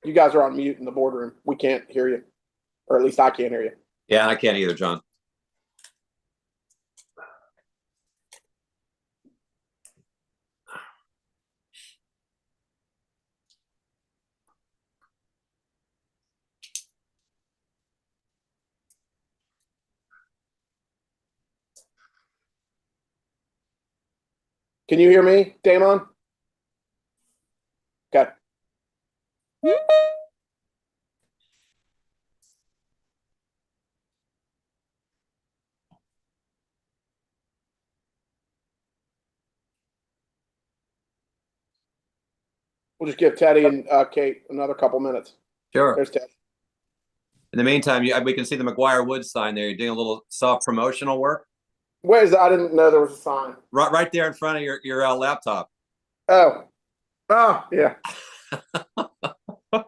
You guys are on mute in the boardroom. We can't hear you, or at least I can't hear you. Yeah, I can't either, John. Can you hear me, Damon? Okay. We'll just give Teddy and Kate another couple minutes. Sure. There's Teddy. In the meantime, we can see the McGuire Woods sign there. You're doing a little soft promotional work. Where is that? I didn't know there was a sign. Right there in front of your laptop. Oh, yeah.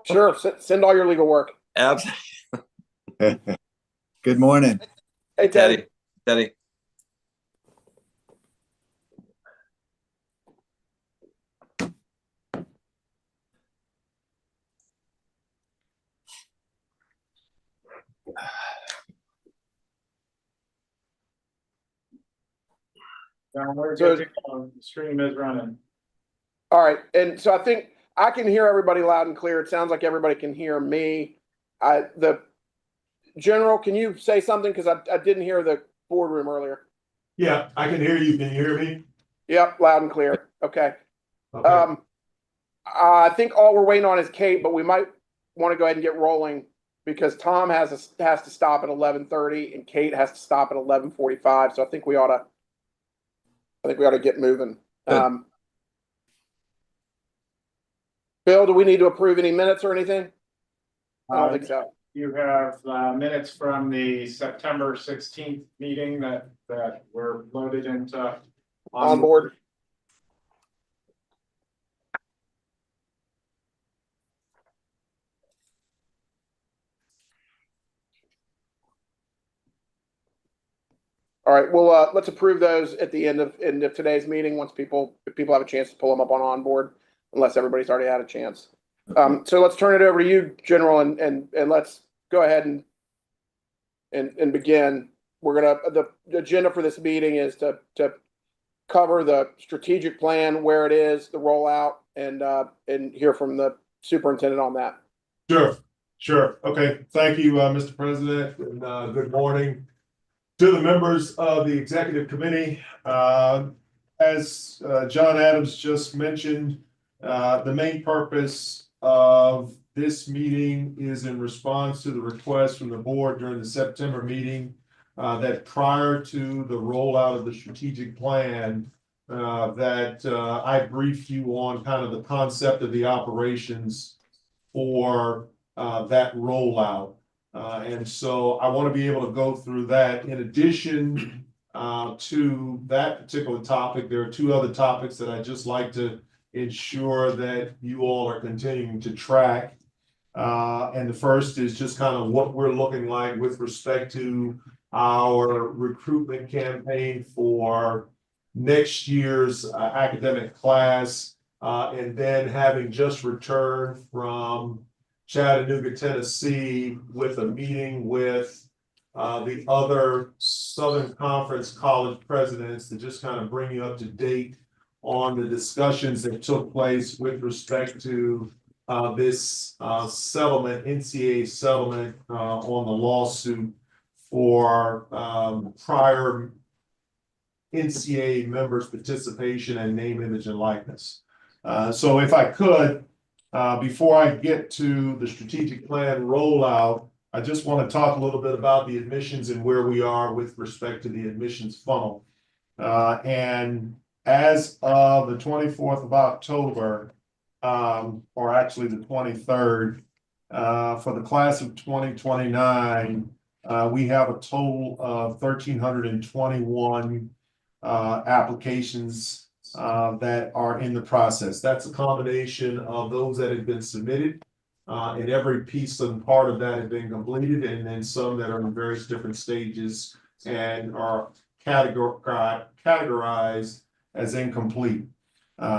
Sure. Send all your legal work. Absolutely. Good morning. Hey, Teddy. Teddy. The stream is running. All right. And so I think I can hear everybody loud and clear. It sounds like everybody can hear me. The General, can you say something? Because I didn't hear the boardroom earlier. Yeah, I can hear you. Can you hear me? Yep, loud and clear. Okay. Okay. I think all we're waiting on is Kate, but we might want to go ahead and get rolling because Tom has to stop at 11:30 and Kate has to stop at 11:45. So I think we ought to get moving. Bill, do we need to approve any minutes or anything? I don't think so. You have minutes from the September 16th meeting that were loaded into On board. All right, well, let's approve those at the end of today's meeting once if people have a chance to pull them up on onboard, unless everybody's already had a chance. So let's turn it over to you, General, and let's go ahead and begin. The agenda for this meeting is to cover the strategic plan, where it is, the rollout, and hear from the superintendent on that. Sure. Okay. Thank you, Mr. President, and good morning to the members of the executive committee. As John Adams just mentioned, the main purpose of this meeting is in response to the request from the board during the September meeting that prior to the rollout of the strategic plan, that I briefed you on kind of the concept of the operations for that rollout. And so I want to be able to go through that. In addition to that particular topic, there are two other topics that I just like to ensure that you all are continuing to track. And the first is just kind of what we're looking like with respect to our recruitment campaign for next year's academic class. And then having just returned from Chattanooga, Tennessee, with a meeting with the other Southern Conference college presidents to just kind of bring you up to date on the discussions that took place with respect to this settlement, NCAA settlement on the lawsuit for prior NCAA members' participation and name, image, and likeness. So if I could, before I get to the strategic plan rollout, I just want to talk a little bit about the admissions and where we are with respect to the admissions funnel. And as of the 24th of October, or actually the 23rd, for the class of 2029, we have a total of 1,321 applications that are in the process. That's a combination of those that have been submitted, and every piece and part of that has been completed, and then some that are in various different stages and are categorized as incomplete.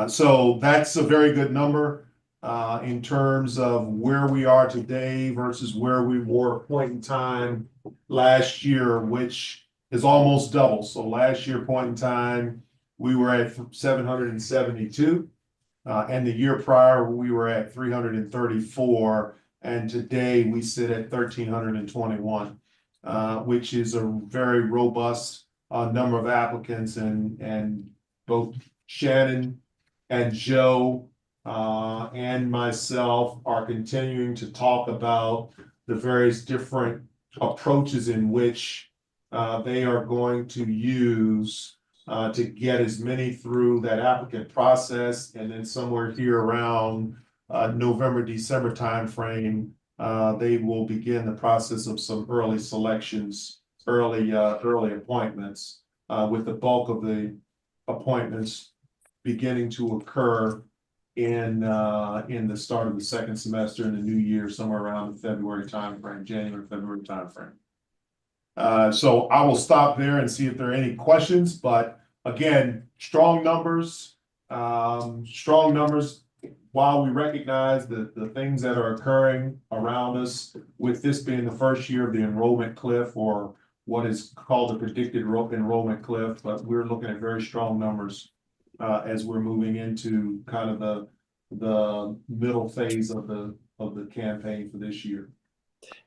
So that's a very good number. in terms of where we are today versus where we were point in time last year, which is almost double. So last year point in time, we were at 772. And the year prior, we were at 334. And today we sit at 1,321, which is a very robust number of applicants, and both Shannon and Joe and myself are continuing to talk about the various different approaches in which they are going to use to get as many through that applicant process, and then somewhere here around November, December timeframe, they will begin the process of some early selections, early appointments, with the bulk of the appointments beginning to occur in the start of the second semester in the new year, somewhere around the February timeframe, January, February timeframe. So I will stop there and see if there are any questions, but again, strong numbers. While we recognize the things that are occurring around us, with this being the first year of the enrollment cliff, or what is called the predicted enrollment cliff, but we're looking at very strong numbers as we're moving into kind of the middle phase of the campaign for this year.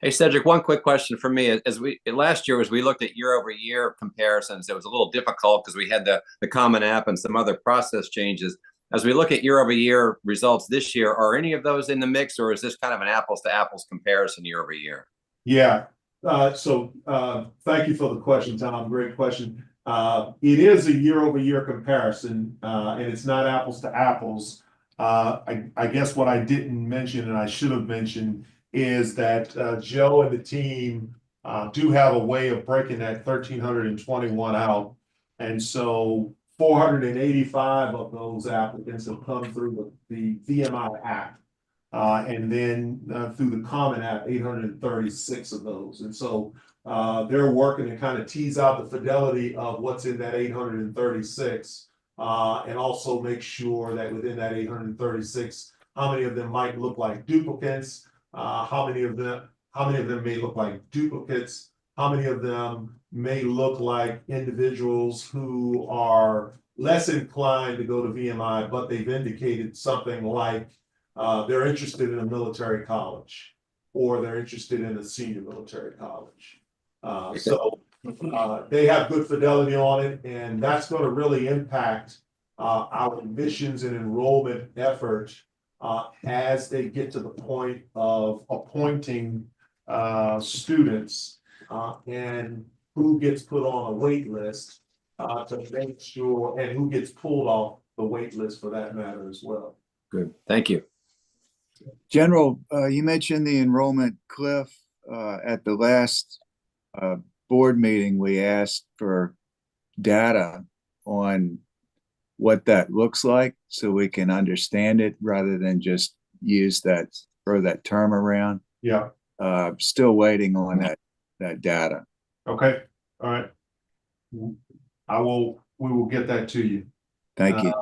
Hey, Cedric, one quick question for me. Last year, as we looked at year-over-year comparisons, it was a little difficult because we had the Common App and some other process changes. As we look at year-over-year results this year, are any of those in the mix, or is this kind of an apples-to-apples comparison year-over-year? Yeah. So thank you for the question, Tom. Great question. It is a year-over-year comparison, and it's not apples to apples. I guess what I didn't mention, and I should have mentioned, is that Joe and the team do have a way of breaking that 1,321 out. And so 485 of those applicants have come through the VMI app. And then through the Common App, 836 of those. And so they're working to kind of tease out the fidelity of what's in that 836, and also make sure that within that 836, how many of them might look like duplicates, how many of them may look like duplicates, how many of them may look like individuals who are less inclined to go to VMI, but they've indicated something like they're interested in a military college, or they're interested in a senior military college. So they have good fidelity on it, and that's going to really impact our admissions and enrollment effort as they get to the point of appointing students and who gets put on a wait list to make sure, and who gets pulled off the wait list for that matter as well. Good. Thank you. General, you mentioned the enrollment cliff. At the last board meeting, we asked for data on what that looks like so we can understand it rather than just use that, throw that term around. Yeah. Still waiting on that data. Okay. All right. We will get that to you. Thank you.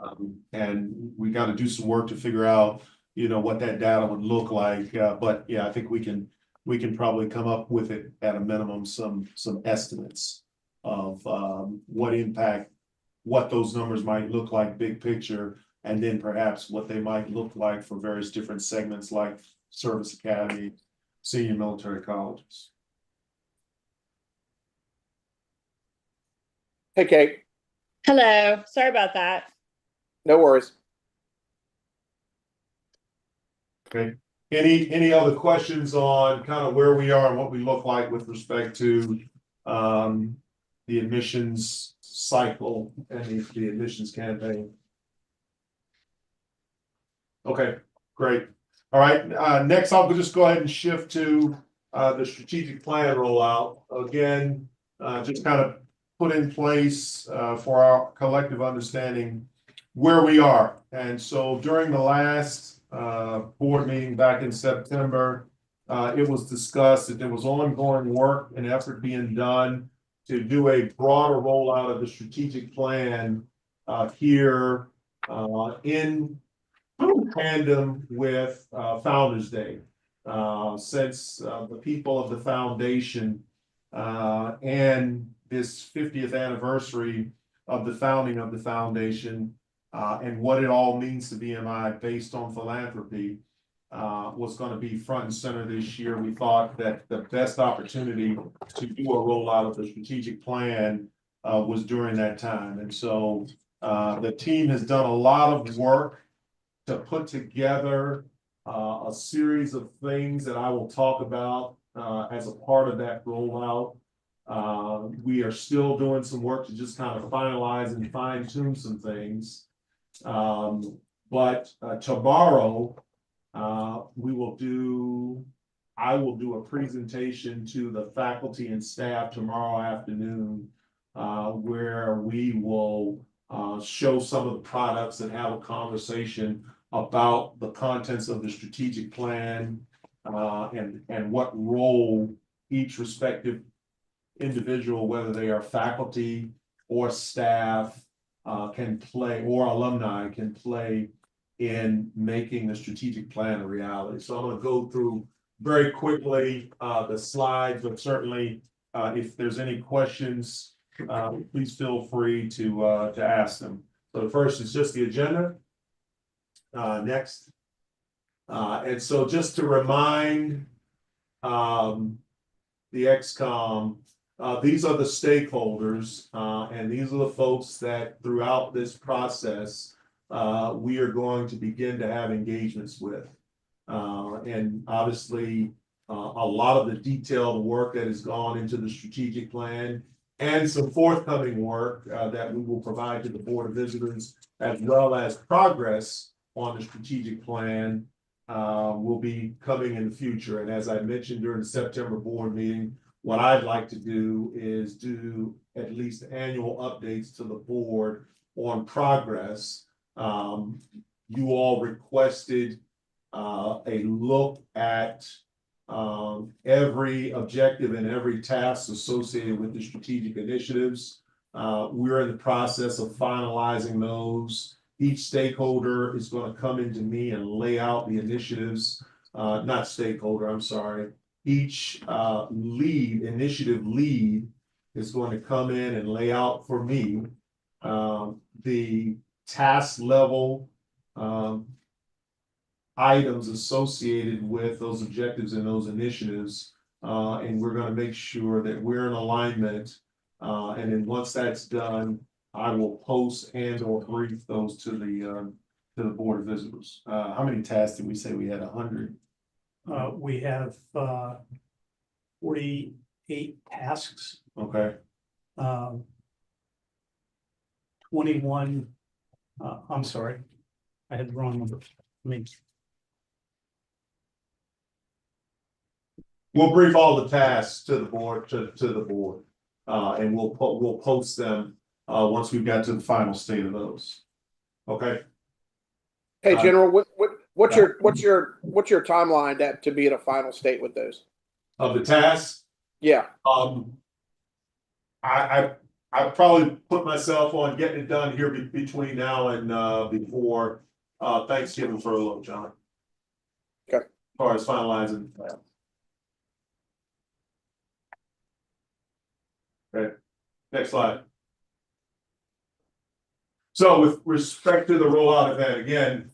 And we got to do some work to figure out, what that data would look like. But yeah, I think we can probably come up with it at a minimum, some estimates of what impact, what those numbers might look like big picture, and then perhaps what they might look like for various different segments like service academy, senior military colleges. Hey, Kate, Hello, sorry about that. no worries. Okay. Any other questions on kind of where we are and what we look like with respect to the admissions cycle and the admissions campaign? Okay, great. All right, next I'll just go ahead and shift to the strategic plan rollout. Again, just kind of put in place for our collective understanding where we are. And so during the last board meeting back in September, it was discussed that there was ongoing work and effort being done to do a broader rollout of the strategic plan here in tandem with Founder's Day. Since the people of the foundation and this 50th anniversary of the founding of the foundation and what it all means to VMI based on philanthropy was going to be front and center this year. We thought that the best opportunity to do a rollout of the strategic plan was during that time. And so the team has done a lot of work to put together a series of things that I will talk about as a part of that rollout. We are still doing some work to just kind of finalize and fine tune some things. But tomorrow, I will do a presentation to the faculty and staff tomorrow afternoon, where we will show some of the products and have a conversation about the contents of the strategic plan and what role each respective individual, whether they are faculty or staff, can play, or alumni can play in making the strategic plan a reality. So I'm going to go through very quickly the slides, but certainly if there's any questions, please feel free to ask them. So the first is just the agenda. Next. And so just to remind the XCOM, these are the stakeholders, and these are the folks that throughout this process, we are going to begin to have engagements with. And obviously, a lot of the detailed work that has gone into the strategic plan and some forthcoming work that we will provide to the Board of Visitors, as well as progress on the strategic plan will be coming in the future. And as I mentioned during the September board meeting, what I'd like to do is do at least annual updates to the board on progress. You all requested a look at every objective and every task associated with the strategic initiatives. We're in the process of finalizing those. Each stakeholder is going to come into me and lay out the initiatives, not stakeholder, I'm sorry. Each initiative lead is going to come in and lay out for me the task level items associated with those objectives and those initiatives. And we're going to make sure that we're in alignment. And then once that's done, I will post and or brief those to the Board of Visitors. How many tasks did we say we had? 100? We have 48 tasks. Okay. 21. I'm sorry, I had the wrong number. We'll brief all the tasks to the board, to the board, and we'll post them once we've got to the final state of those. Okay. Hey, General, what's your timeline to be in a final state with those? Of the tasks? Yeah. I probably put myself on getting it done here between now and before Thanksgiving furlough, John. Okay. As far as finalizing the plan. Okay. Next slide. So with respect to the rollout event, again,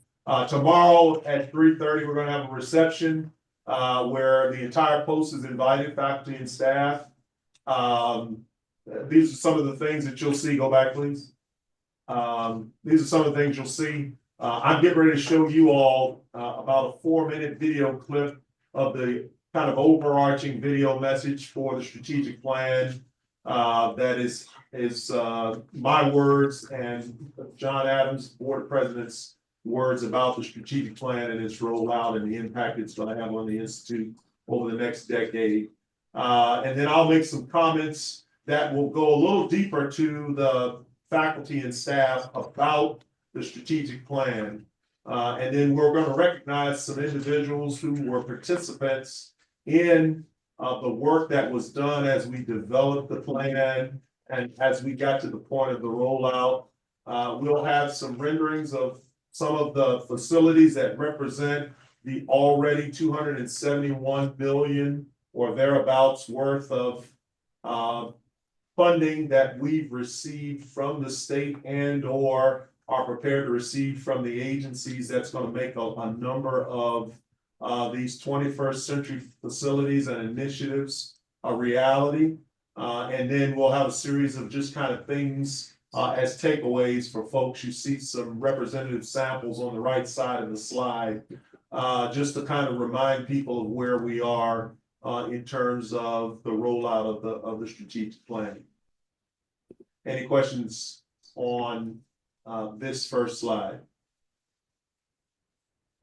tomorrow at 3:30, we're going to have a reception where the entire post is invited, faculty and staff. These are some of the things that you'll see. Go back, please. These are some of the things you'll see. I'm getting ready to show you all about a 4-minute video clip of the kind of overarching video message for the strategic plan. That is my words and John Adams, Board President's words about the strategic plan and its rollout and the impact it's going to have on the Institute over the next decade. And then I'll make some comments that will go a little deeper to the faculty and staff about the strategic plan. And then we're going to recognize some individuals who were participants in the work that was done as we developed the plan and as we got to the point of the rollout. We'll have some renderings of some of the facilities that represent the already 271 billion or thereabouts worth of funding that we've received from the state and or are prepared to receive from the agencies. That's going to make a number of these 21st century facilities and initiatives a reality. And then we'll have a series of just kind of things as takeaways for folks. You see some representative samples on the right side of the slide, just to kind of remind people of where we are in terms of the rollout of the strategic plan. Any questions on this first slide?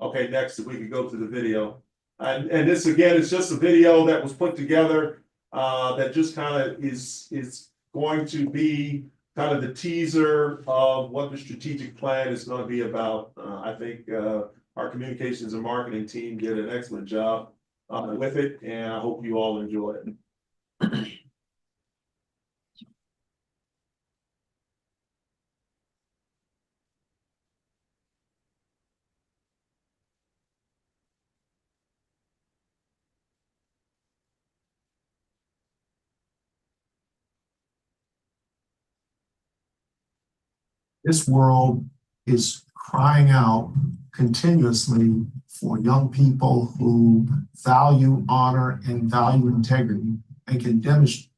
Okay, next, if we could go to the video. And this again is just a video that was put together that just kind of is going to be kind of the teaser of what the strategic plan is going to be about. I think our communications and marketing team did an excellent job with it, and I hope you all enjoy it. This world is crying out continuously for young people who value honor and value integrity and can demonstrate.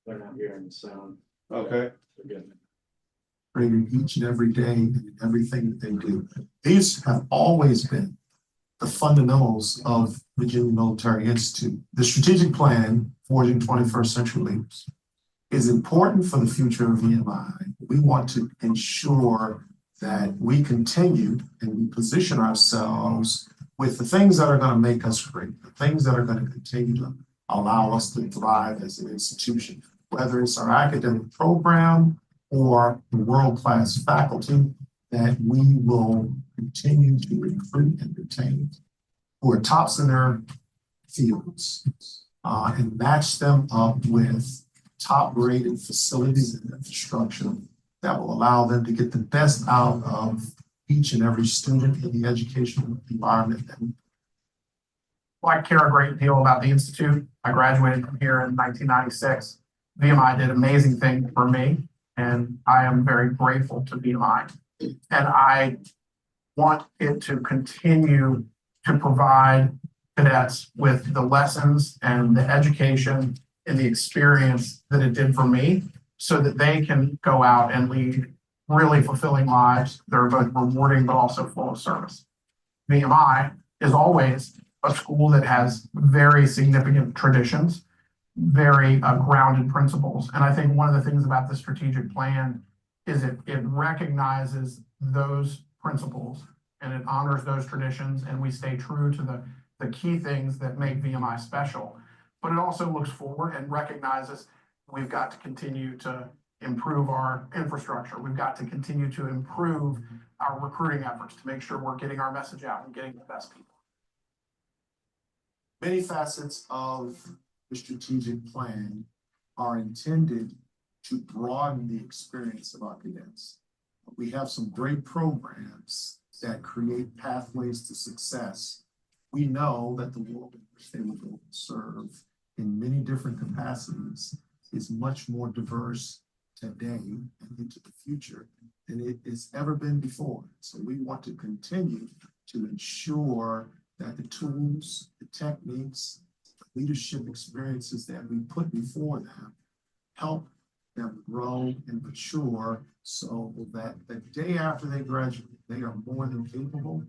They're not hearing the sound. Okay. Each and every day in everything that they do. These have always been the fundamentals of Virginia Military Institute. The strategic plan, Forging 21st Century Leaders, is important for the future of VMI. We want to ensure that we continue and we position ourselves with the things that are going to make us great, the things that are going to continue to allow us to thrive as an institution, whether it's our academic program or the world-class faculty that we will continue to recruit and retain who are tops in their fields and match them up with top-rated facilities and infrastructure that will allow them to get the best out of each and every student in the educational environment. I care a great deal about the Institute. I graduated from here in 1996. VMI did amazing things for me, and I am very grateful to VMI. And I want it to continue to provide cadets with the lessons and the education and the experience that it did for me so that they can go out and lead really fulfilling lives that are both rewarding but also full of service. VMI is always a school that has very significant traditions, very grounded principles. And I think one of the things about the strategic plan is it recognizes those principles and it honors those traditions, and we stay true to the key things that make VMI special. But it also looks forward and recognizes we've got to continue to improve our infrastructure. We've got to continue to improve our recruiting efforts to make sure we're getting our message out and getting the best people. Many facets of the strategic plan are intended to broaden the experience of our cadets. We have some great programs that create pathways to success. We know that the world in which they will go serve in many different capacities is much more diverse today and into the future than it has ever been before. So we want to continue to ensure that the tools, the techniques, the leadership experiences that we put before them help them grow and mature so that the day after they graduate, they are more than capable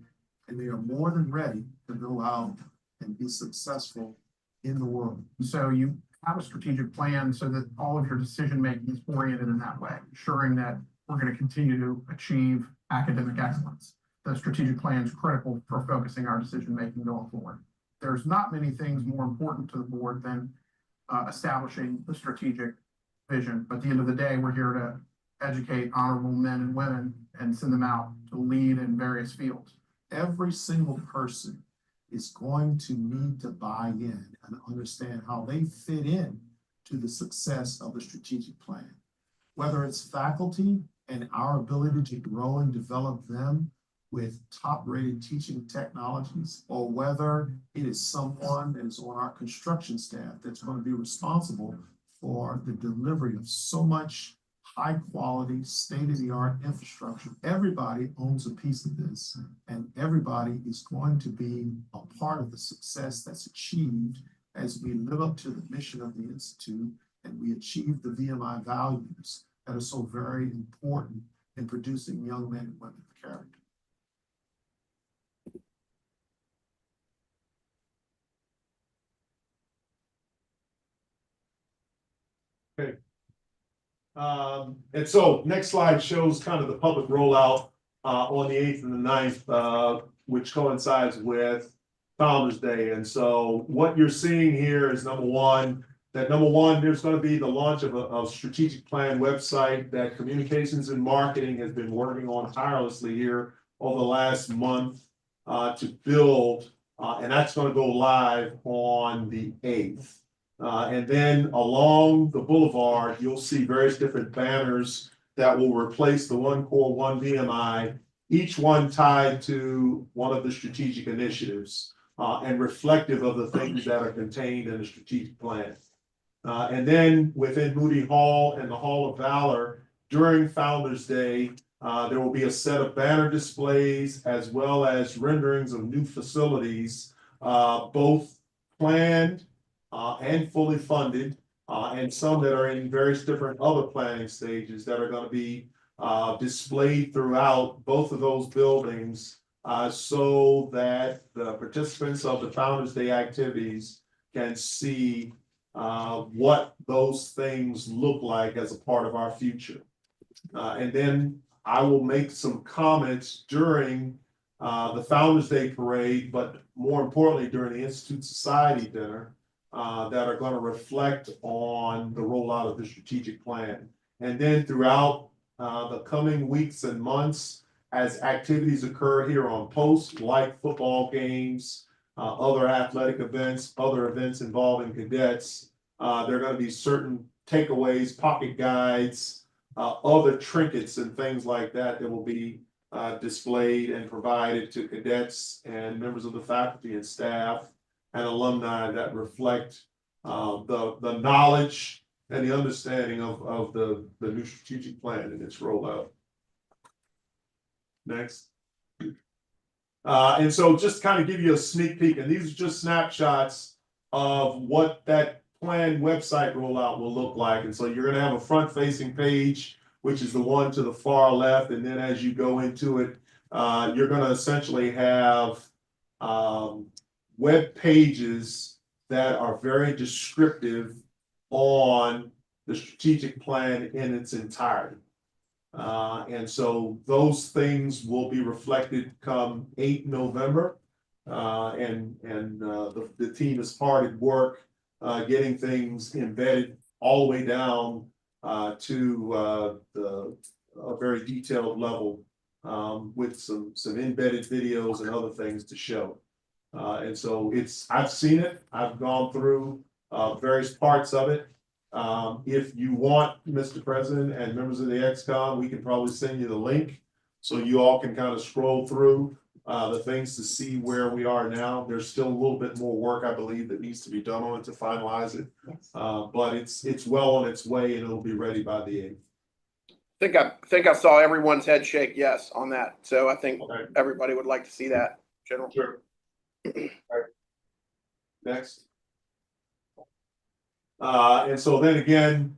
and they are more than ready to go out and be successful in the world. So you have a strategic plan so that all of your decision-making is oriented in that way, ensuring that we're going to continue to achieve academic excellence. The strategic plan is critical for focusing our decision-making going forward. There's not many things more important to the board than establishing the strategic vision. But at the end of the day, we're here to educate honorable men and women and send them out to lead in various fields. Every single person is going to need to buy in and understand how they fit in to the success of the strategic plan. Whether it's faculty and our ability to grow and develop them with top-rated teaching technologies, or whether it is someone that is on our construction staff that's going to be responsible for the delivery of so much high-quality, state-of-the-art infrastructure. Everybody owns a piece of this, and everybody is going to be a part of the success that's achieved as we live up to the mission of the Institute and we achieve the VMI values that are so very important in producing young men and women of character. Okay. And so next slide shows kind of the public rollout on the 8th and the 9th, which coincides with Founders Day. And so what you're seeing here is number one, there's going to be the launch of a strategic plan website that communications and marketing has been working on tirelessly here over the last month to build, and that's going to go live on the 8th. And then along the boulevard, you'll see various different banners that will replace the One Core, One VMI, each one tied to one of the strategic initiatives and reflective of the things that are contained in the strategic plan. And then within Moody Hall and the Hall of Valor, during Founders Day, there will be a set of banner displays as well as renderings of new facilities, both planned and fully funded, and some that are in various different other planning stages that are going to be displayed throughout both of those buildings so that the participants of the Founders Day activities can see what those things look like as a part of our future. And then I will make some comments during the Founders Day parade, but more importantly during the Institute Society dinner that are going to reflect on the rollout of the strategic plan. And then throughout the coming weeks and months, as activities occur here on post, like football games, other athletic events, other events involving cadets, there are going to be certain takeaways, pocket guides, other trinkets and things like that that will be displayed and provided to cadets and members of the faculty and staff and alumni that reflect the knowledge and the understanding of the new strategic plan and its rollout. Next. And so just kind of give you a sneak peek, and these are just snapshots of what that plan website rollout will look like. And so you're going to have a front-facing page, which is the one to the far left, and then as you go into it, you're going to essentially have web pages that are very descriptive on the strategic plan in its entirety. And so those things will be reflected come 8 November. And the team is hard at work getting things embedded all the way down to a very detailed level with some embedded videos and other things to show. And so I've seen it, I've gone through various parts of it. If you want, Mr. President and members of the XCOM, we can probably send you the link so you all can kind of scroll through the things to see where we are now. There's still a little bit more work, I believe, that needs to be done on it to finalize it. Yes. But it's well on its way and it'll be ready by the 8th. I think I saw everyone's head shake yes on that. So I think Okay. everybody would like to see that, General. Sure. All right. Next. And so then again,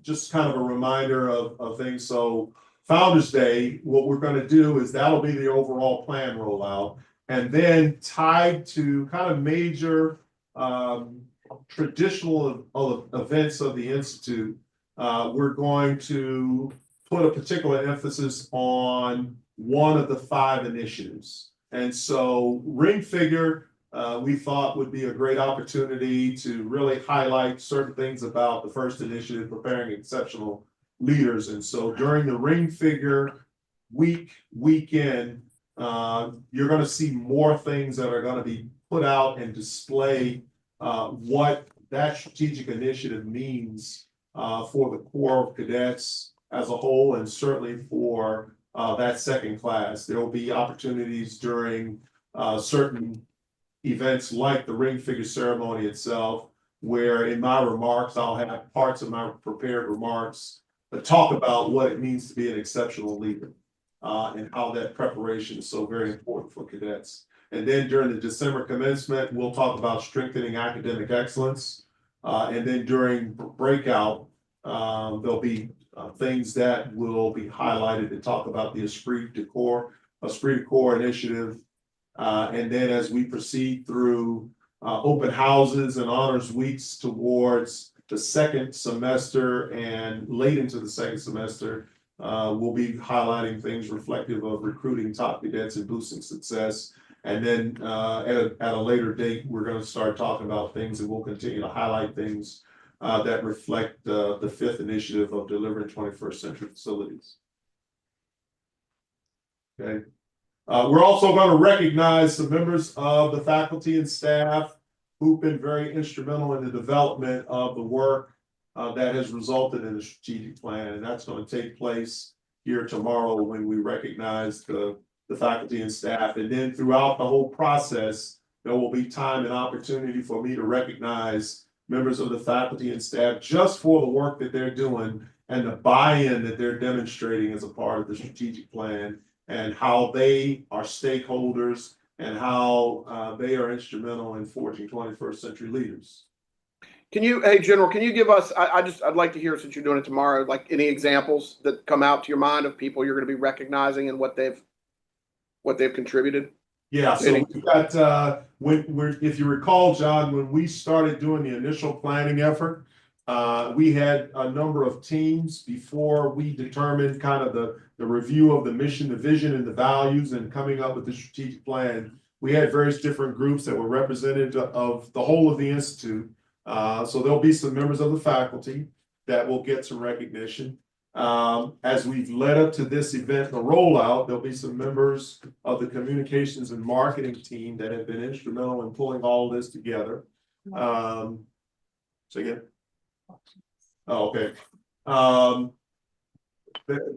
just kind of a reminder of things. So Founders Day, what we're going to do is that'll be the overall plan rollout. And then tied to kind of major traditional events of the Institute, we're going to put a particular emphasis on one of the 5 initiatives. And so Ring Figure, we thought would be a great opportunity to really highlight certain things about the first initiative, preparing exceptional leaders. And so during the Ring Figure weekend, you're going to see more things that are going to be put out and display what that strategic initiative means for the Corps of Cadets as a whole, and certainly for that second class. There will be opportunities during certain events like the ring figure ceremony itself, where in my remarks, I'll have parts of my prepared remarks that talk about what it means to be an exceptional leader, and how that preparation is so very important for cadets. And then during the December commencement, we'll talk about strengthening academic excellence. And then during breakout, there'll be things that will be highlighted to talk about the Esprit de Corps initiative. And then as we proceed through open houses and honors weeks towards the second semester and late into the second semester, we'll be highlighting things reflective of recruiting top cadets and boosting success. And then at a later date, we're going to start talking about things, and we'll continue to highlight things that reflect the fifth initiative of delivering 21st century facilities. Okay. We're also going to recognize some members of the faculty and staff who've been very instrumental in the development of the work that has resulted in the strategic plan. And that's going to take place here tomorrow when we recognize the faculty and staff. And then throughout the whole process, there will be time and opportunity for me to recognize members of the faculty and staff just for the work that they're doing and the buy-in that they're demonstrating as a part of the strategic plan, and how they are stakeholders and how they are instrumental in forging 21st century leaders. Can you, hey, General, can you give us, I'd like to hear, since you're doing it tomorrow, like any examples that come out to your mind of people you're going to be recognizing and what they've contributed? Yeah, so we've got, if you recall, John, when we started doing the initial planning effort, we had a number of teams before we determined kind of the review of the mission, the vision, and the values, and coming up with the strategic plan. We had various different groups that were representative of the whole of the Institute. So there'll be some members of the faculty that will get some recognition. As we've led up to this event, the rollout, there'll be some members of the communications and marketing team that have been instrumental in pulling all of this together. Say again? Oh, okay.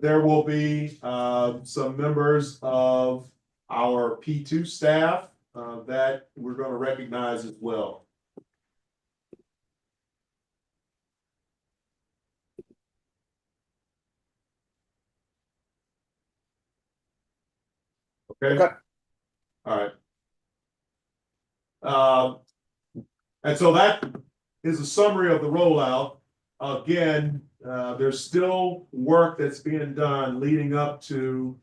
There will be some members of our P2 staff that we're going to recognize as well. Okay. All right. And so that is a summary of the rollout. Again, there's still work that's being done leading up to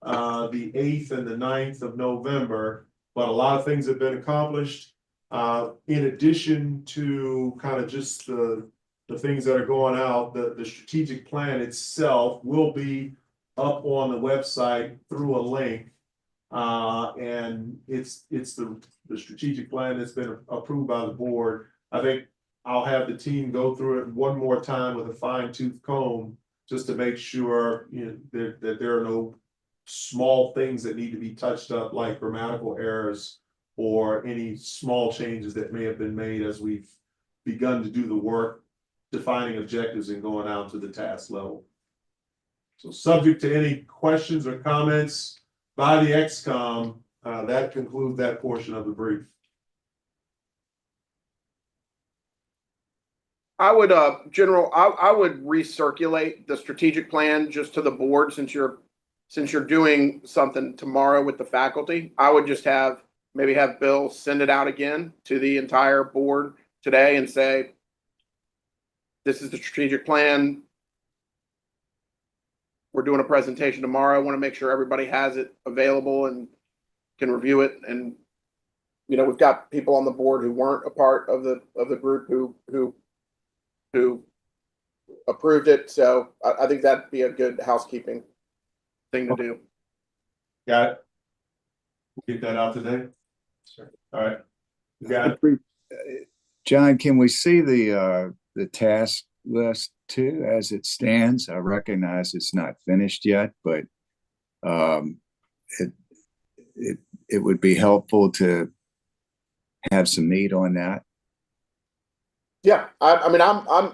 the 8th and the 9th of November, but a lot of things have been accomplished. In addition to kind of just the things that are going out, the strategic plan itself will be up on the website through a link. And it's the strategic plan that's been approved by the board. I think I'll have the team go through it one more time with a fine-tooth comb just to make sure, you know, that there are no small things that need to be touched up, like grammatical errors or any small changes that may have been made as we've begun to do the work, defining objectives and going out to the task level. So subject to any questions or comments by the XCOM, that concludes that portion of the brief. I would, General, I would recirculate the strategic plan just to the board, since you're doing something tomorrow with the faculty. I would just maybe have Bill send it out again to the entire board today and say, this is the strategic plan. We're doing a presentation tomorrow. I want to make sure everybody has it available and can review it. And, you know, we've got people on the board who weren't a part of the group who approved it. So I think that'd be a good housekeeping thing to do. Got it. Get that out today. Sure. All right. You got it. John, can we see the task list too as it stands? I recognize it's not finished yet, but it would be helpful to have some meat on that. Yeah, I mean, I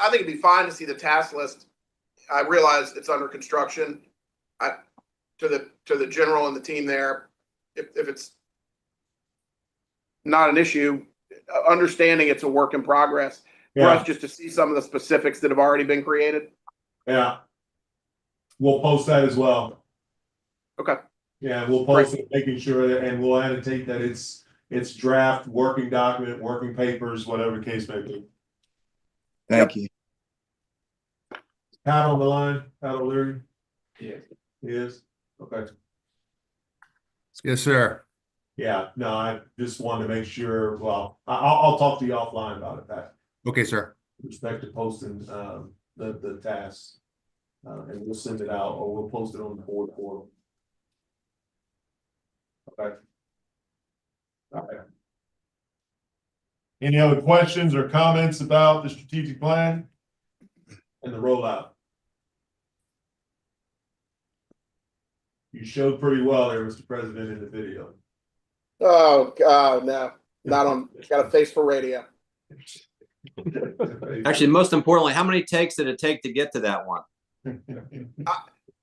think it'd be fine to see the task list I realize it's under construction. To the general and the team there, if it's not an issue, understanding it's a work in progress for Yeah, us just to see some of the specifics that have already been created. yeah. We'll post that as well. Okay. Yeah, we'll post it, making sure that, and we'll annotate that it's draft, working document, working papers, whatever the case may be. Thank you. Pat on the line, Pat O'Leary? Yes. He is? Okay. Yes, sir. Yeah, no, I just wanted to make sure, well, I'll talk to you offline about it, Pat. Okay, sir. With respect to posting, the tasks. And we'll send it out, or we'll post it on the board portal. Okay. All right. Any other questions or comments about the strategic plan and the rollout? You showed pretty well there, Mr. President, in the video. Oh, God, no, not on, got a face for radio. Actually, most importantly, how many takes did it take to get to that one?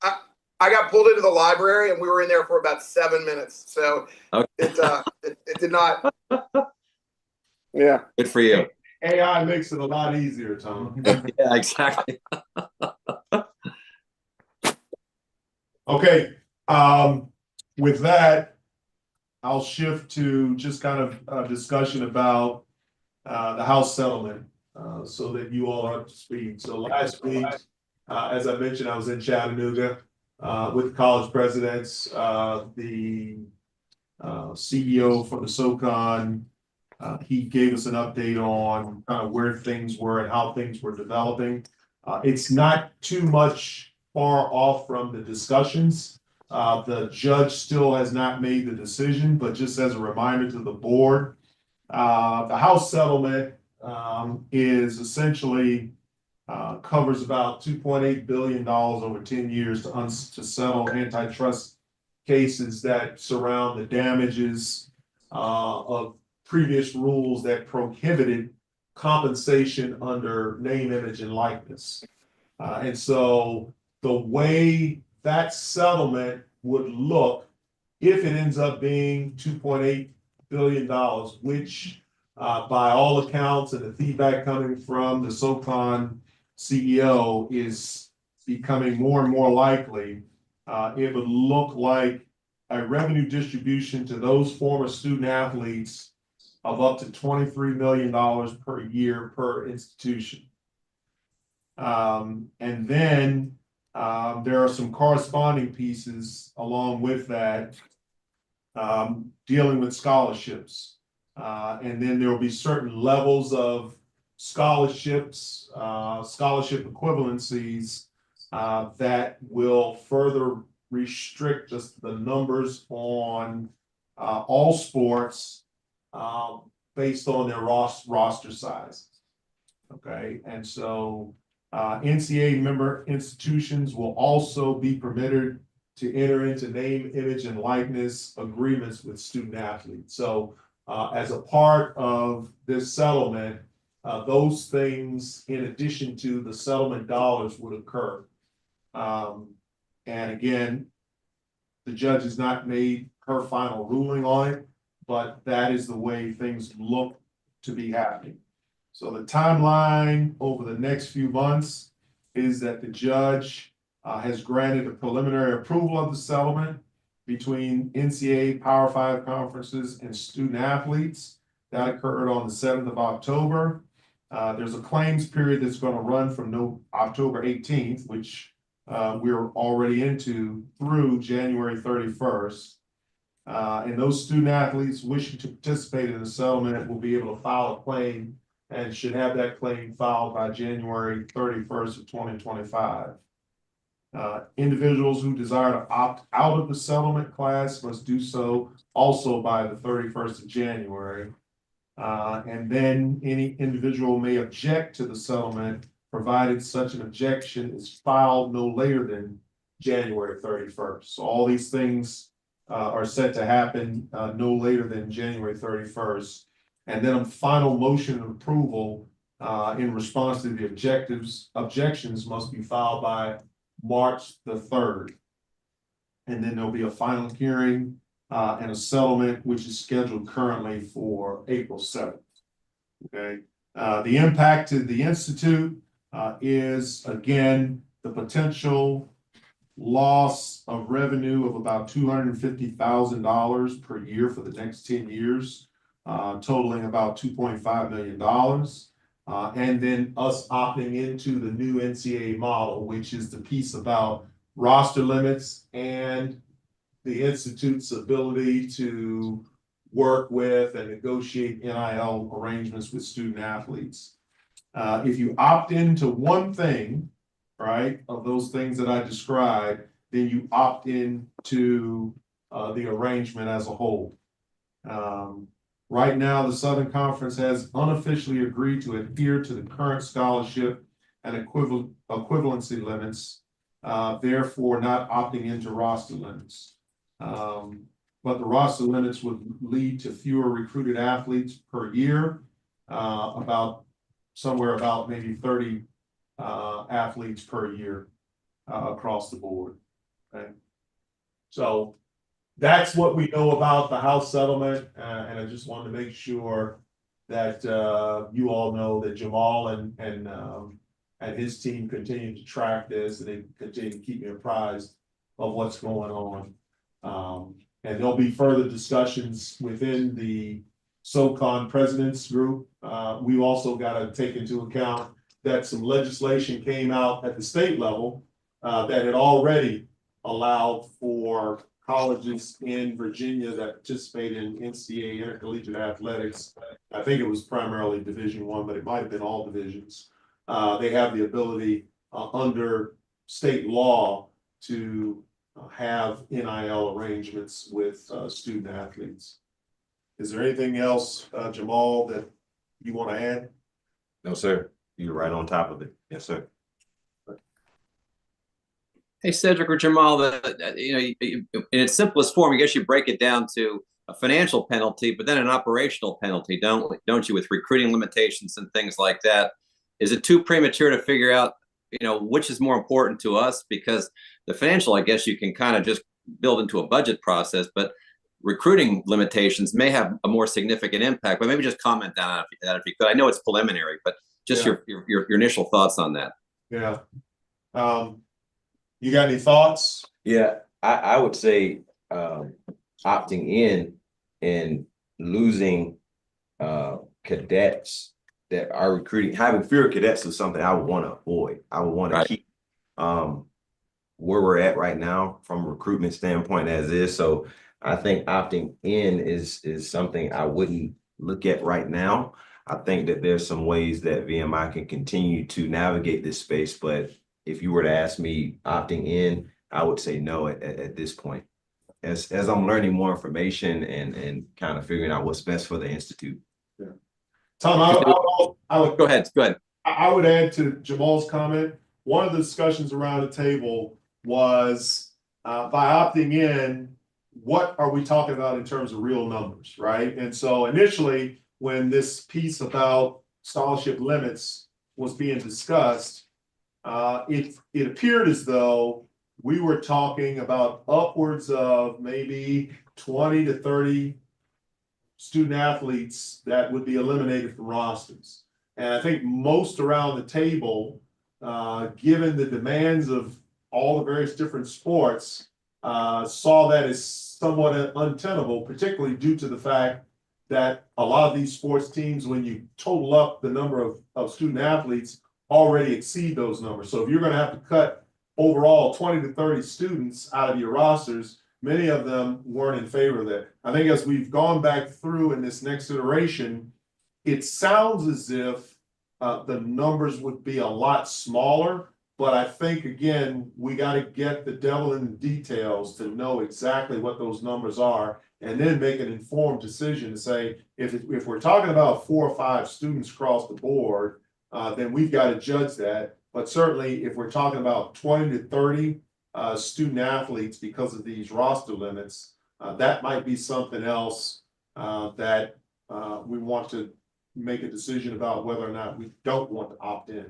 I got pulled into the library and we were in there for about 7 minutes. So Okay. it did not. Yeah. Good for you. AI makes it a lot easier, Tom. Yeah, exactly. Okay, with that, I'll shift to just kind of a discussion about the House settlement, so that you all are up to speed. So last week, as I mentioned, I was in Chattanooga with college presidents, the CEO for the SoCon. He gave us an update on kind of where things were and how things were developing. It's not too much far off from the discussions. The judge still has not made the decision, but just as a reminder to the board, the House settlement is essentially covers about $2.8 billion over 10 years to settle antitrust cases that surround the damages of previous rules that prohibited compensation under name, image, and likeness. And so the way that settlement would look, if it ends up being $2.8 billion, which by all accounts and the feedback coming from the SoCon CEO is becoming more and more likely, it would look like a revenue distribution to those former student athletes of up to $23 million per year per institution. And then there are some corresponding pieces along with that, dealing with scholarships. And then there will be certain levels of scholarships, scholarship equivalencies that will further restrict the numbers on all sports based on their roster size. Okay, and so NCAA member institutions will also be permitted to enter into name, image, and likeness agreements with student athletes. So as a part of this settlement, those things, in addition to the settlement dollars, would occur. And again, the judge has not made her final ruling on it, but that is the way things look to be happening. So the timeline over the next few months is that the judge has granted a preliminary approval of the settlement between NCAA Power 5 conferences and student athletes. That occurred on the 7th of October. There's a claims period that's going to run from October 18th, which we're already into, through January 31st. And those student athletes wishing to participate in the settlement will be able to file a claim and should have that claim filed by January 31st of 2025. Individuals who desire to opt out of the settlement class must do so also by the 31st of January. And then any individual may object to the settlement, provided such an objection is filed no later than January 31st. So all these things are set to happen no later than January 31st. And then a final motion of approval in response to the objections must be filed by March the 3rd. And then there'll be a final hearing and a settlement, which is scheduled currently for April 7th. Okay, the impact to the Institute is, again, the potential loss of revenue of about $250,000 per year for the next 10 years, totaling about $2.5 million. And then us opting into the new NCAA model, which is the piece about roster limits and the Institute's ability to work with and negotiate NIL arrangements with student athletes. If you opt into one thing, right, of those things that I described, then you opt into the arrangement as a whole. Right now, the Southern Conference has unofficially agreed to adhere to the current scholarship and equivalency limits, therefore not opting into roster limits. But the roster limits would lead to fewer recruited athletes per year, somewhere about maybe 30 athletes per year across the board. Okay. So that's what we know about the House settlement, and I just wanted to make sure that you all know that Jamal and his team continue to track this, and they continue to keep me apprised of what's going on. And there'll be further discussions within the SoCon President's Group. We've also got to take into account that some legislation came out at the state level that had already allowed for colleges in Virginia that participate in NCAA intercollegiate athletics. I think it was primarily Division I, but it might have been all divisions. They have the ability under state law to have NIL arrangements with student athletes. Is there anything else, Jamal, that you want to add? No, sir. You're right on top of it. Yes, sir. Hey, Cedric or Jamal, in its simplest form, I guess you break it down to a financial penalty, but then an operational penalty, don't you, with recruiting limitations and things like that? Is it too premature to figure out, which is more important to us? Because the financial, I guess you can kind of just build into a budget process, but recruiting limitations may have a more significant impact. But maybe just comment on that if you could. I know it's preliminary, but just your initial thoughts on that. Yeah. You got any thoughts? Yeah, I would say opting in and losing cadets that are recruiting, having fewer cadets is something I would want to avoid. I would want to keep where we're at right now from a recruitment standpoint as is. So I think opting in is something I wouldn't look at right now. I think that there's some ways that VMI can continue to navigate this space, but if you were to ask me opting in, I would say no at this point. As I'm learning more information and kind of figuring out what's best for the Institute. Yeah. Tom, I would go ahead. I would add to Jamal's comment. One of the discussions around the table was by opting in, what are we talking about in terms of real numbers, right? And so initially, when this piece about scholarship limits was being discussed, it appeared as though we were talking about upwards of maybe 20 to 30 student athletes that would be eliminated from rosters. And I think most around the table, given the demands of all the various different sports, saw that as somewhat untenable, particularly due to the fact that a lot of these sports teams, when you total up the number of student athletes, already exceed those numbers. So if you're going to have to cut overall 20 to 30 students out of your rosters, many of them weren't in favor of that. I think as we've gone back through in this next iteration, it sounds as if the numbers would be a lot smaller, but I think, again, we got to get the devil in the details to know exactly what those numbers are, and then make an informed decision to say, if we're talking about 4 or 5 students across the board, then we've got to judge that. But certainly, if we're talking about 20 to 30 student athletes because of these roster limits, that might be something else that we want to make a decision about whether or not we don't want to opt in.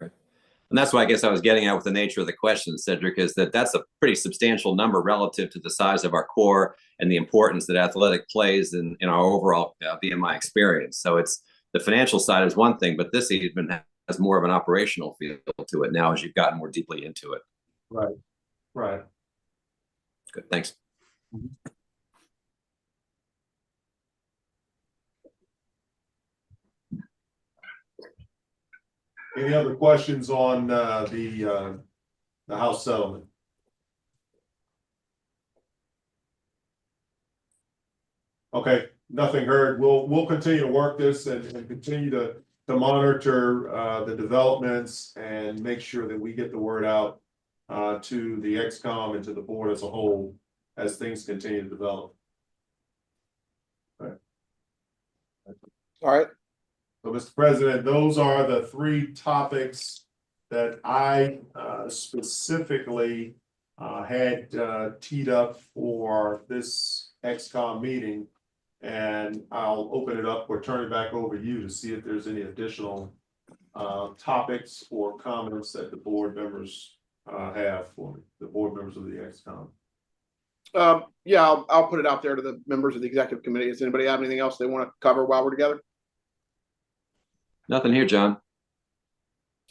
And that's why I guess I was getting at with the nature of the question, Cedric, is that that's a pretty substantial number relative to the size of our core and the importance that athletic plays in our overall VMI experience. So it's the financial side is one thing, but this even has more of an operational feel to it now as you've gotten more deeply into it. Right. Right. Good, thanks. Any other questions on the House settlement? Okay, nothing heard. We'll continue to work this and continue to monitor the developments and make sure that we get the word out to the XCOM and to the board as a whole as things continue to develop. All right. So, Mr. President, those are the three topics that I specifically had teed up for this XCOM meeting. And I'll open it up or turn it back over to you to see if there's any additional topics or comments that the board members have for me, the board members of the XCOM. Yeah, I'll put it out there to the members of the executive committee. Does anybody have anything else they want to cover while we're together? Nothing here, John.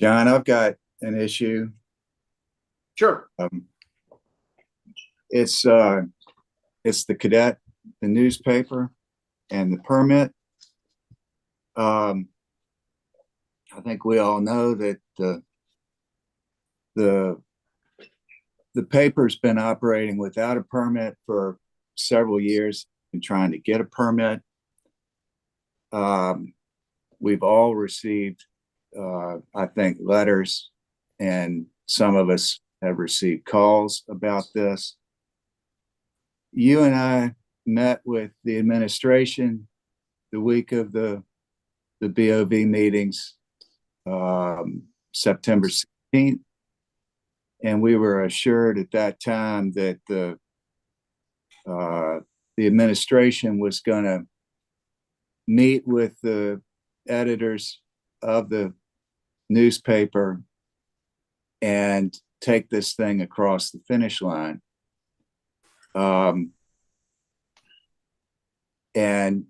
John, I've got an issue. Sure. It's the Cadet, the newspaper, and the permit. I think we all know that the paper's been operating without a permit for several years and trying to get a permit. We've all received, I think, letters, and some of us have received calls about this. You and I met with the administration the week of the BOV meetings, September 16th. And we were assured at that time that the administration was going to meet with the editors of the newspaper and take this thing across the finish line. And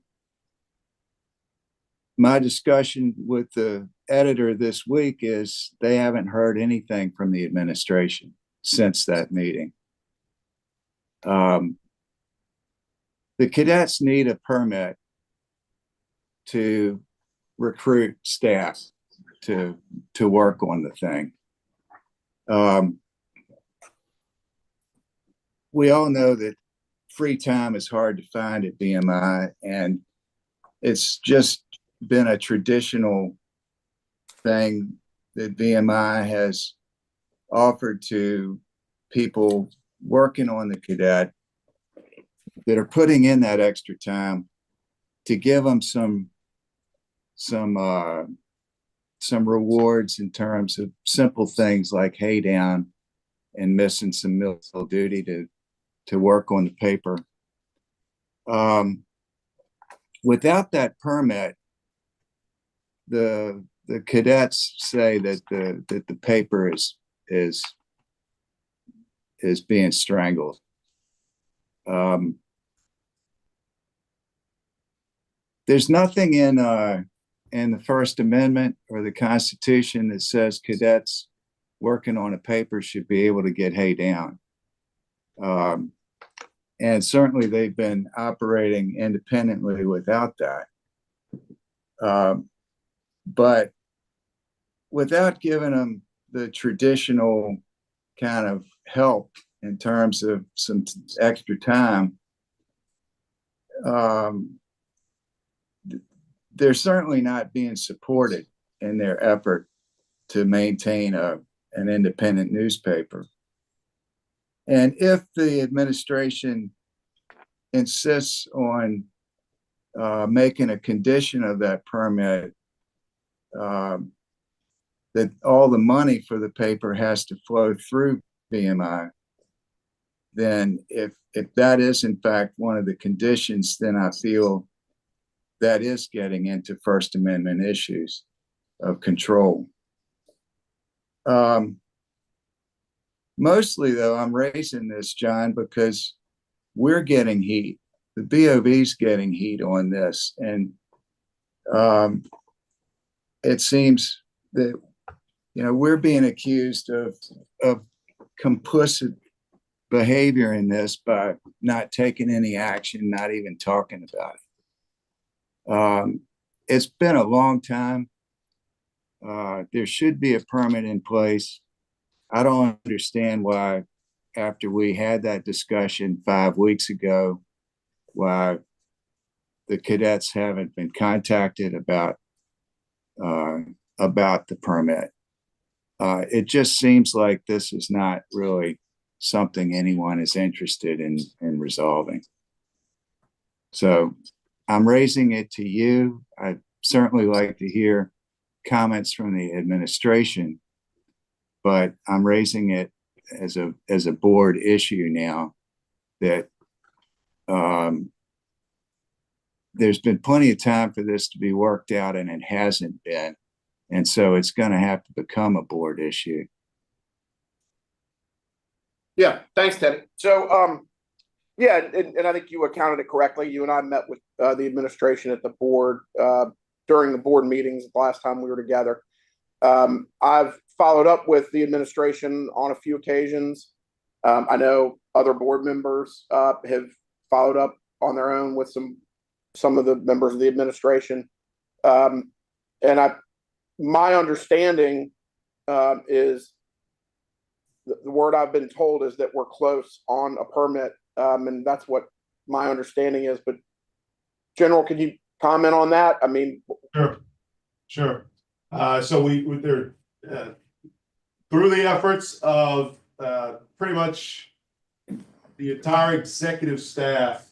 my discussion with the editor this week is they haven't heard anything from the administration since that meeting. The cadets need a permit to recruit staff to work on the thing. We all know that free time is hard to find at VMI, and it's just been a traditional thing that VMI has offered to people working on the cadet that are putting in that extra time to give them some rewards in terms of simple things like hay down and missing some meal duty to work on the paper. Without that permit, the cadets say that the paper is being strangled. There's nothing in the First Amendment or the Constitution that says cadets working on a paper should be able to get hay down. And certainly they've been operating independently without that. But without giving them the traditional kind of help in terms of some extra time, they're certainly not being supported in their effort to maintain an independent newspaper. And if the administration insists on making a condition of that permit, that all the money for the paper has to flow through VMI, then if that is in fact one of the conditions, then I feel that is getting into First Amendment issues of control. Mostly, though, I'm raising this, John, because we're getting heat. The BOV's getting heat on this, and it seems that we're being accused of complicit behavior in this by not taking any action, not even talking about it. It's been a long time. There should be a permit in place. I don't understand why, after we had that discussion 5 weeks ago, why the cadets haven't been contacted about the permit. It just seems like this is not really something anyone is interested in resolving. So I'm raising it to you. I'd certainly like to hear comments from the administration, but I'm raising it as a board issue now that there's been plenty of time for this to be worked out, and it hasn't been. And so it's going to have to become a board issue. Yeah, thanks, Teddy. So, yeah, and I think you accounted it correctly. You and I met with the administration at the board during the board meetings the last time we were together. I've followed up with the administration on a few occasions. I know other board members have followed up on their own with some of the members of the administration. And my understanding is the word I've been told is that we're close on a permit, and that's what my understanding is. But General, can you comment on that? I mean, Sure. So they're through the efforts of pretty much the entire executive staff,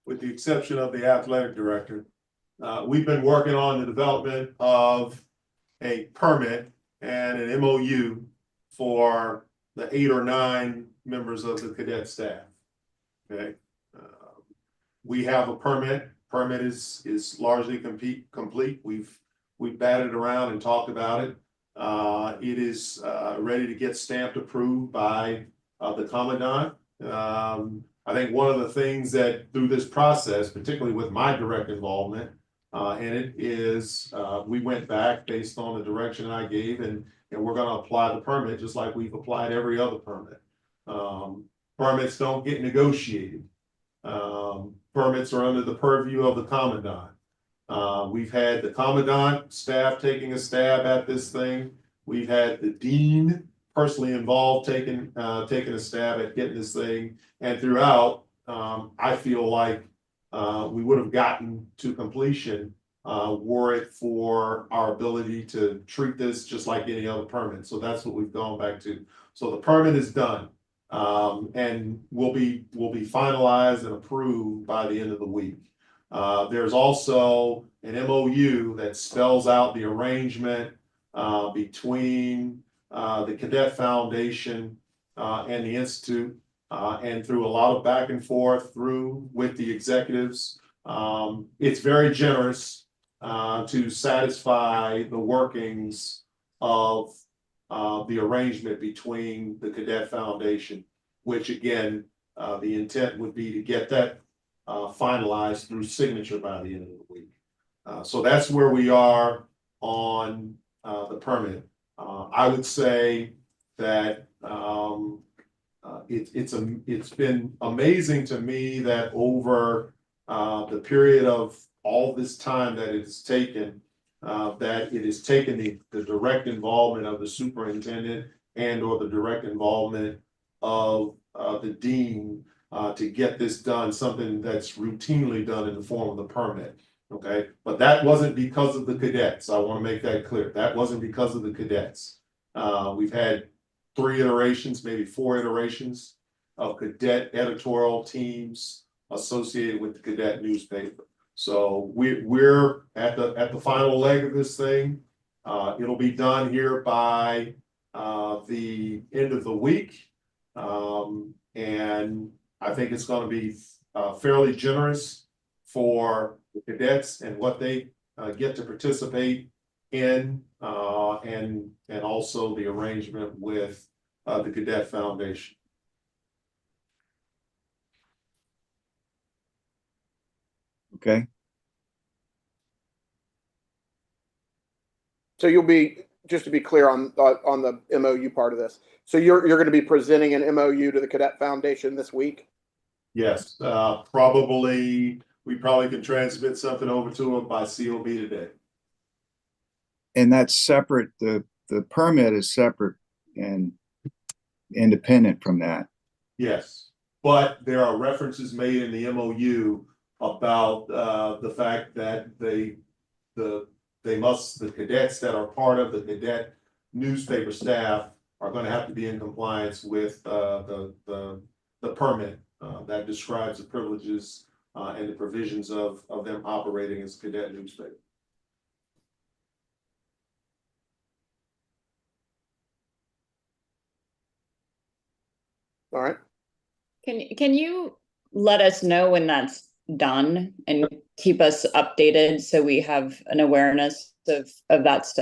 with the exception of the athletic director, we've been working on the development of a permit and an MOU for the 8 or 9 members of the cadet staff. Okay, we have a permit. Permit is largely complete. We've batted around and talked about it. It is ready to get stamped approved by the commandant. I think one of the things that through this process, particularly with my direct involvement in it, is we went back based on the direction I gave, and we're going to apply the permit just like we've applied every other permit. Permits don't get negotiated. Permits are under the purview of the commandant. We've had the commandant staff taking a stab at this thing. We've had the dean personally involved taking a stab at getting this thing. And throughout, I feel like we would have gotten to completion were it for our ability to treat this just like any other permit. So that's what we've gone back to. So the permit is done, and will be finalized and approved by the end of the week. There's also an MOU that spells out the arrangement between the Cadet Foundation and the Institute, and through a lot of back and forth with the executives. It's very generous to satisfy the workings of the arrangement between the Cadet Foundation, which again, the intent would be to get that finalized through signature by the end of the week. So that's where we are on the permit. I would say that it's been amazing to me that over the period of all this time that it's taken, that it has taken the direct involvement of the superintendent and or the direct involvement of the dean to get this done, something that's routinely done in the form of the permit. Okay, but that wasn't because of the cadets. I want to make that clear. That wasn't because of the cadets. We've had 3 iterations, maybe 4 iterations of cadet editorial teams associated with the cadet newspaper. So we're at the final leg of this thing. It'll be done here by the end of the week, and I think it's going to be fairly generous for the cadets and what they get to participate in, and also the arrangement with the Cadet Foundation. Okay, So you'll be, just to be clear on the MOU part of this. So you're going to be presenting an MOU to the Cadet Foundation this week? Yes, probably, we probably can transmit something over to them by COB today. and that's separate, the permit is separate and independent from that. Yes, but there are references made in the MOU about the fact that the cadets that are part of the cadet newspaper staff are going to have to be in compliance with the permit that describes the privileges and the provisions of them operating as cadet newspaper. All right. Can you let us know when that's done and keep us updated so we have an awareness of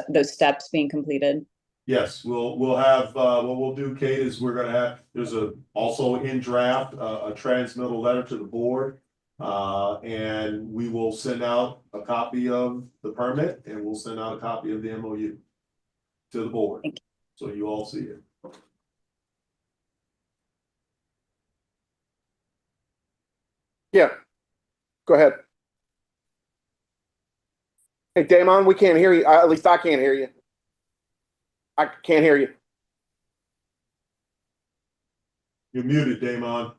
those steps being completed? Yes, we'll have, what we'll do, Kate, is we're gonna have, there's also in draft, a transmittal letter to the board. And we will send out a copy of the permit and we'll send out a copy of the MOU to the board. So you all see it. Yeah, go ahead. Hey, Damon, we can't hear you. At least I can't hear you. I can't hear you. You're muted, Damon.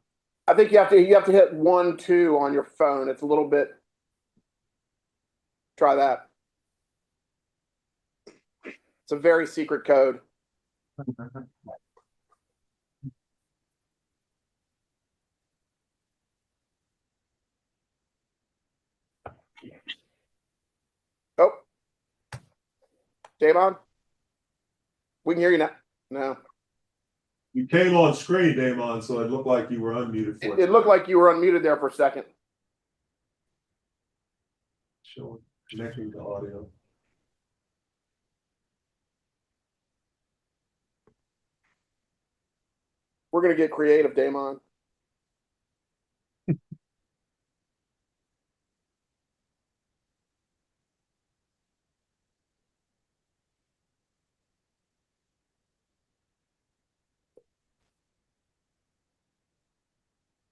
I think you have to hit 1, 2 on your phone. It's a little bit. Try that. It's a very secret code. Oh, Damon, we can hear you now. No, You came on screen, Damon, so it looked like you were unmuted for it looked like you were unmuted there for a second. Showing connecting to audio. We're gonna get creative, Damon.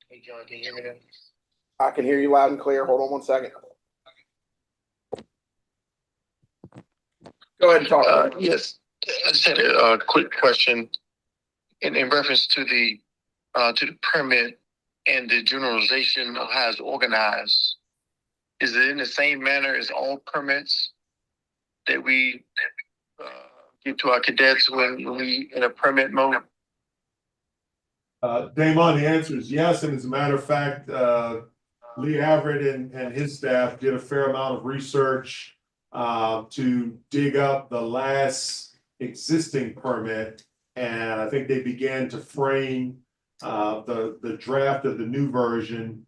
Hey, John, can you hear me now? I can hear you loud and clear. Hold on 1 second. Go ahead and talk. Yes, I just had a quick question in reference to the permit and the generalization of how it's organized. Is it in the same manner as all permits that we give to our cadets when we in a permit mode? Damon, the answer is yes, and as a matter of fact, Lee Everett and his staff did a fair amount of research to dig up the last existing permit, and I think they began to frame the draft of the new version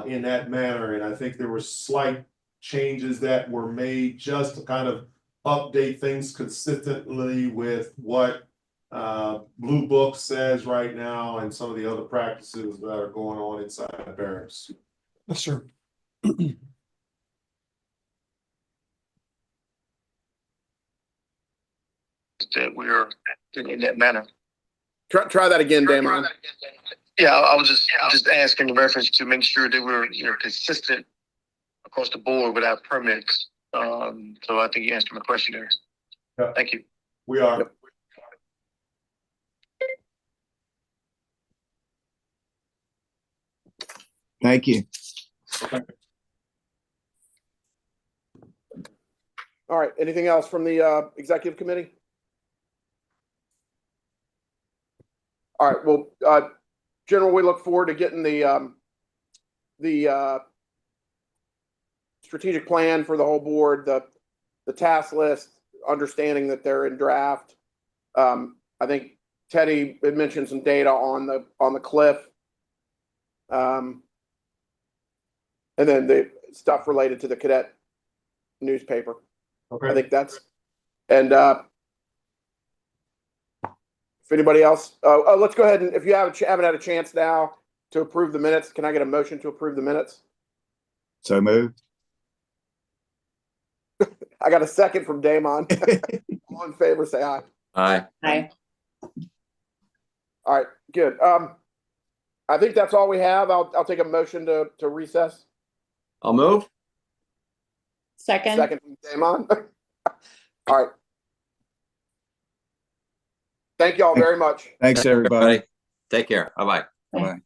in that manner, and I think there were slight changes that were made just to kind of update things consistently with what Blue Book says right now and some of the other practices that are going on inside barracks. Yes, sir. That we're in that manner. Try that again, Damon. Yeah, I was just asking in reference to make sure that we're consistent across the board with our permits. So I think you answered my question there. Yeah. Thank you. We are. Yep. Thank you. All right. Anything else from the executive committee? All right. Well, General, we look forward to getting the strategic plan for the whole board, the task list, understanding that they're in draft. I think Teddy had mentioned some data on the cliff. And then stuff related to the cadet newspaper. I Okay, think that's, and if anybody else, let's go ahead and if you haven't had a chance now to approve the minutes, can I get a motion to approve the minutes? So moved. I got a second from Damon. All in favor, say aye. Aye. Hi. All right, good. I think that's all we have. I'll take a motion to recess. I'll move. Second. Second from Damon. All right. Thank you all very much. Thanks, everybody. Take care. Bye-bye. Bye-bye.